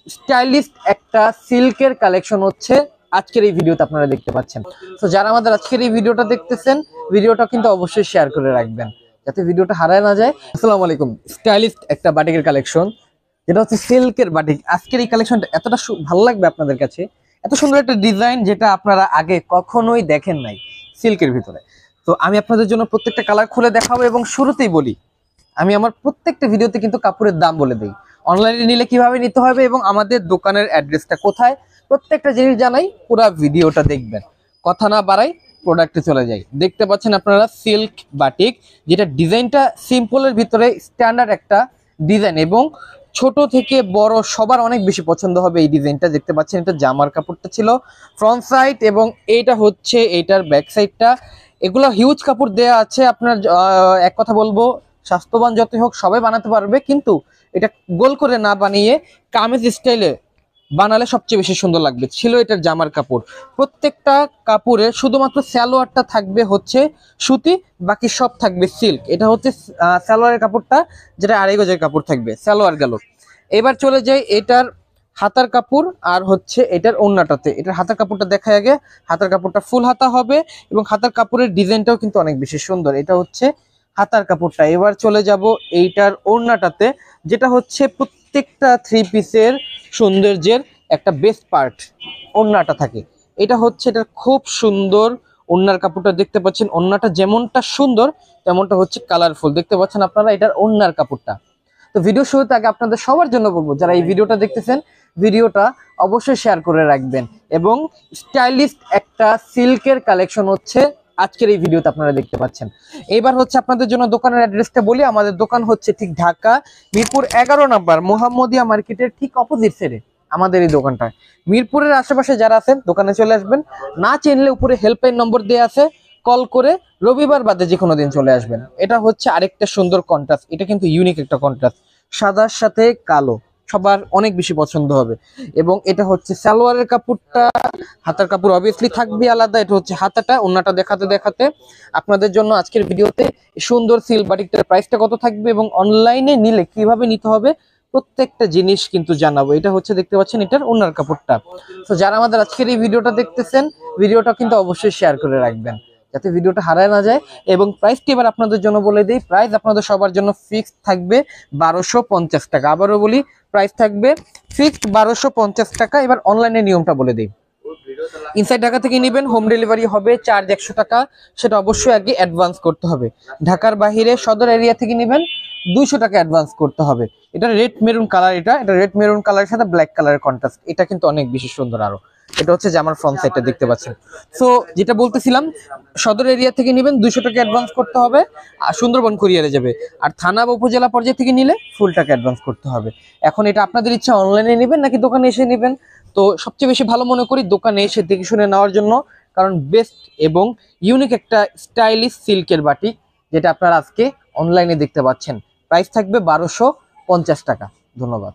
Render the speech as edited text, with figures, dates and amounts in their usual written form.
Stylish একটা সিল্কের collection হচ্ছে আজকের এই ভিডিওতে আপনারা দেখতে পাচ্ছেন। তো যারা আমাদের আজকের এই ভিডিওটা দেখতেছেন, ভিডিওটা কিন্তু অবশ্যই শেয়ার করে রাখবেন যাতে ভিডিওটা হারায় না যায়। আসসালামু আলাইকুম। স্টাইলিশ একটা বাটিকের কালেকশন, যেটা হচ্ছে সিল্কের বাটিক। আজকের এই কালেকশনটা এতটা ভালো লাগবে আপনাদের কাছে, এত সুন্দর একটা ডিজাইন যেটা আপনারা আগে কখনোই দেখেন নাই সিল্কের ভিতরে। তো আমি আপনাদের জন্য প্রত্যেকটা কালার খুলে দেখাবো এবং শুরুতেই বলি, আমি আমার প্রত্যেকটা ভিডিওতে কিন্তু কাপড়ের দাম বলে দিই, অনলাইনে নিলে কিভাবে নিতে হবে এবং আমাদের দোকানের অ্যাড্রেসটা কোথায়, প্রত্যেকটা জিনিস জানাই। পুরো ভিডিওটা দেখবেন, কথা না বাড়াই প্রোডাক্টে চলে যাই। দেখতে পাচ্ছেন আপনারা সিল্ক বাটিক, যেটা ডিজাইনটা সিম্পলের ভিতরে স্ট্যান্ডার্ড একটা ডিজাইন এবং ছোট থেকে বড় সবার অনেক বেশি পছন্দ হবে এই ডিজাইনটা। দেখতে পাচ্ছেন এটা জামার কাপড়টা ছিল ফ্রন্ট সাইড এবং এইটা হচ্ছে এইটার ব্যাক সাইডটা। এগুলো হিউজ কাপড় দেয়া আছে। আপনার এক কথা বলবো, স্বাস্থ্যবান যতই হোক সবাই বানাতে পারবে, কিন্তু এটা গোল করে না বানিয়ে কামিজ স্টাইলে বানালে সবচেয়ে বেশি সুন্দর লাগবে। ছিল এটার জামার কাপড়। প্রত্যেকটা কাপড়ে শুধুমাত্র সালোয়ারটা থাকবে হচ্ছে সুতি, বাকি সব থাকবে সিল্ক। এটা হচ্ছে সালোয়ারের কাপড়টা, যেটা আড়াই গজের কাপড় থাকবে। সালোয়ার গেল। এবার চলে যাই এটার হাতার কাপড় আর হচ্ছে এটার ওড়নাটাতে। এটার হাতার কাপড়টা দেখায় আগে। হাতার কাপড়টা ফুল হাতা হবে এবং হাতার কাপড়ের ডিজাইনটাও কিন্তু অনেক বেশি সুন্দর। এটা হচ্ছে হাতার কাপড়টা। এবার চলে যাব এইটার ওড়নাটাতে, যেটা হচ্ছে প্রত্যেকটা থ্রি পিসের সৌন্দর্যের একটা বেস্ট পার্ট ওড়নাটা থাকে। এটা হচ্ছে এটার খুব সুন্দর ওড়নার কাপড়টা। দেখতে পাচ্ছেন ওড়নাটা যেমনটা সুন্দর তেমনটা হচ্ছে কালারফুল। দেখতে পাচ্ছেন আপনারা এটার ওড়নার কাপড়টা। তো ভিডিও শুরুতে আগে আপনাদের সবার জন্য বলবো, যারা এই ভিডিওটা দেখতেছেন, ভিডিওটা অবশ্যই শেয়ার করে রাখবেন এবং স্টাইলিশ একটা সিল্কের কালেকশন হচ্ছে আজকের এই ভিডিওতে আপনারা দেখতে পাচ্ছেন। এবার হচ্ছে আপনাদের জন্য দোকানের অ্যাড্রেসটা বলি। আমাদের দোকান হচ্ছে ঠিক ঢাকা মিরপুর 11 নম্বর মোহাম্মদিয়া মার্কেটের ঠিক অপোজিট সাইডে আমাদের এই দোকানটা। মিরপুরের আশেপাশে যারা আছেন দোকানে চলে আসবেন। না চিনলে উপরে হেল্পলাইন নম্বর দেওয়া আছে, কল করে রবিবার বাদে যে কোনো দিন চলে আসবেন। এটা হচ্ছে আরেকটা সুন্দর কন্ট্রাস্ট। এটা কিন্তু ইউনিক একটা কন্ট্রাস্ট, সাদার সাথে কালো, সবার অনেক বেশি পছন্দ হবে। এবং এটা হচ্ছে সালোয়ারের কাপড়টা, হাতার কাপড় অবভিয়াসলি থাকবে আলাদা। এটা হচ্ছে হাতাটা। ওন্নাটা দেখাতে দেখাতে আপনাদের জন্য আজকের ভিডিওতে সুন্দর সিল্ক বাটিকটার প্রাইসটা কত থাকবে এবং অনলাইনে নিলে কিভাবে নিতে হবে প্রত্যেকটা জিনিস কিন্তু জানাবো। এটা হচ্ছে দেখতে পাচ্ছেন এটার ওন্নার কাপড়টা। তো যারা আমাদের আজকের এই ভিডিওটা দেখতেছেন, ভিডিওটা কিন্তু অবশ্যই শেয়ার করে রাখবেন যাতে ভিডিওটা হারায় না যায়। এবং প্রাইসটি এবার আপনাদের জন্য বলে দিই, প্রাইস আপনাদের সবার জন্য ফিক্সড থাকবে 1250 টাকা। আবারও বলি, প্রাইস থাকবে ফিক্সড 1250 টাকা। এবার অনলাইনে নিয়মটা বলে দিই। ইনসাইড ঢাকা থেকে নেবেন, হোম ডেলিভারি হবে, চার্জ 100 টাকা। সেটা অবশ্যই আগে অ্যাডভান্স করতে হবে। ঢাকার বাইরে সদর এরিয়া থেকে নেবেন, 200 টাকা অ্যাডভান্স করতে হবে। এটা রেড মেরুন কালার। এটা রেড মেরুন কালারের সাথে ব্ল্যাক কালারের কন্ট্রাস্ট। এটা কিন্তু অনেক বেশি সুন্দর। আরো এটা হচ্ছে জামার ফ্রন্ট সাইডটা দেখতে পাচ্ছেন। সো যেটা বলতেছিলাম, সদর এরিয়া থেকে নেবেন, 200 টাকা অ্যাডভান্স করতে হবে, আর সুন্দরবন কুরিয়ারে যাবে। আর থানা বা উপজেলা পর্যায়ে থেকে নিলে ফুল টাকা অ্যাডভান্স করতে হবে। এখন এটা আপনাদের ইচ্ছা, অনলাইনে নেবেন নাকি দোকানে এসে নেবেন। তো সবচেয়ে বেশি ভালো মনে করি দোকানে এসে দেখে শুনে নেওয়ার জন্য, কারণ বেস্ট এবং ইউনিক একটা স্টাইলিশ সিল্কের বাটিক, যেটা আপনারা আজকে অনলাইনে দেখতে পাচ্ছেন। প্রাইস থাকবে 1250 টাকা। ধন্যবাদ।